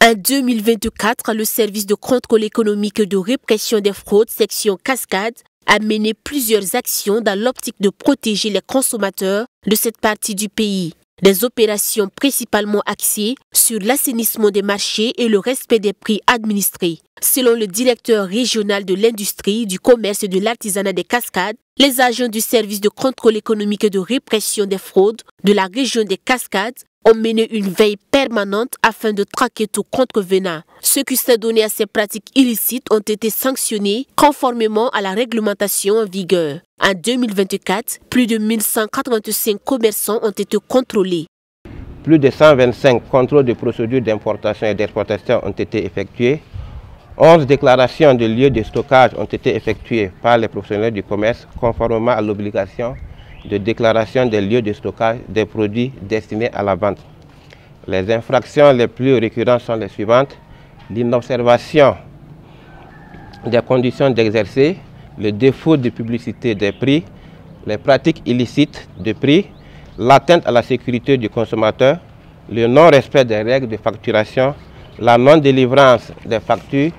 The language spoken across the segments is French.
En 2024, le service de contrôle économique et de répression des fraudes, section Cascade, a mené plusieurs actions dans l'optique de protéger les consommateurs de cette partie du pays. Des opérations principalement axées sur l'assainissement des marchés et le respect des prix administrés. Selon le directeur régional de l'industrie, du commerce et de l'artisanat des Cascades, les agents du service de contrôle économique et de répression des fraudes de la région des Cascades ont mené une veille permanente afin de traquer tout contrevenant. Ceux qui s'adonnaient à ces pratiques illicites ont été sanctionnés conformément à la réglementation en vigueur. En 2024, plus de 1185 commerçants ont été contrôlés. Plus de 125 contrôles de procédures d'importation et d'exportation ont été effectués. 11 déclarations de lieux de stockage ont été effectuées par les professionnels du commerce conformément à l'obligation de déclaration des lieux de stockage des produits destinés à la vente. Les infractions les plus récurrentes sont les suivantes: l'inobservation des conditions d'exercer, le défaut de publicité des prix, les pratiques illicites de prix, l'atteinte à la sécurité du consommateur, le non-respect des règles de facturation, la non-délivrance des factures,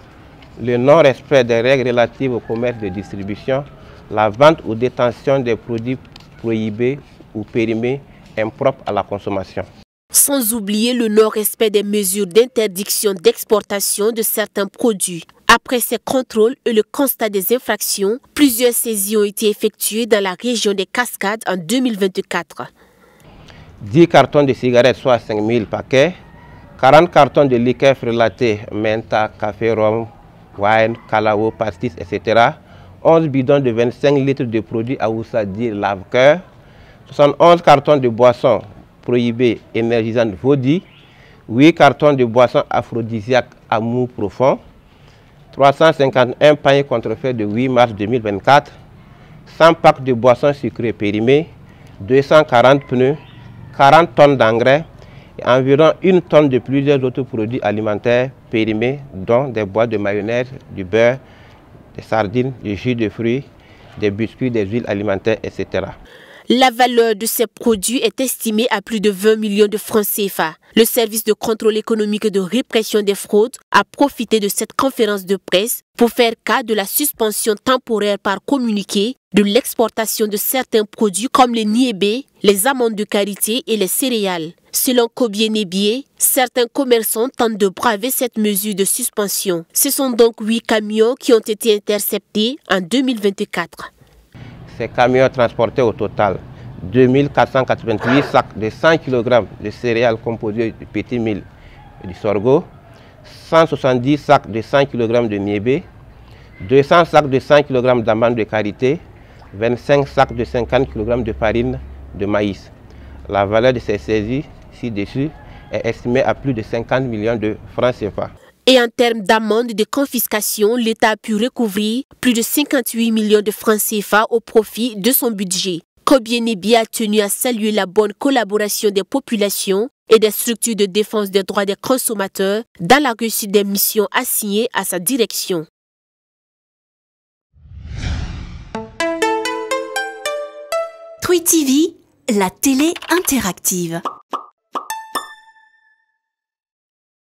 le non-respect des règles relatives au commerce de distribution, la vente ou détention des produits prohibés ou périmés impropres à la consommation. Sans oublier le non-respect des mesures d'interdiction d'exportation de certains produits. Après ces contrôles et le constat des infractions, plusieurs saisies ont été effectuées dans la région des Cascades en 2024. 10 cartons de cigarettes, soit 5000 paquets, 40 cartons de liqueurs frelatées, menta, café, rhum, wine, calao, pastis, etc. 11 bidons de 25 litres de produits Aoussa dit lave-cœur, 71 cartons de boissons prohibées énergisantes Vodi, 8 cartons de boissons aphrodisiaques Amour profond, 351 paniers contrefaits de 8 mars 2024, 100 packs de boissons sucrées périmées, 240 pneus, 40 tonnes d'engrais et environ 1 tonne de plusieurs autres produits alimentaires périmés, dont des boîtes de mayonnaise, du beurre, des sardines, du jus de fruits, des biscuits, des huiles alimentaires, etc. La valeur de ces produits est estimée à plus de 20 millions de francs CFA. Le service de contrôle économique et de répression des fraudes a profité de cette conférence de presse pour faire cas de la suspension temporaire par communiqué de l'exportation de certains produits comme les niébés, les amandes de karité et les céréales. Selon Kobie Nebié, certains commerçants tentent de braver cette mesure de suspension. Ce sont donc 8 camions qui ont été interceptés en 2024. Ces camions transportaient au total 2488 sacs de 100 kg de céréales composées du petit mil et du sorgho, 170 sacs de 100 kg de niébé, 200 sacs de 100 kg d'amandes de karité, 25 sacs de 50 kg de farine de maïs. La valeur de ces saisies ci-dessus est estimée à plus de 50 millions de francs CFA. Et en termes d'amende et de confiscation, l'État a pu recouvrir plus de 58 millions de francs CFA au profit de son budget. Kobie Nebié a tenu à saluer la bonne collaboration des populations et des structures de défense des droits des consommateurs dans la réussite des missions assignées à sa direction. Truy TV, la télé interactive.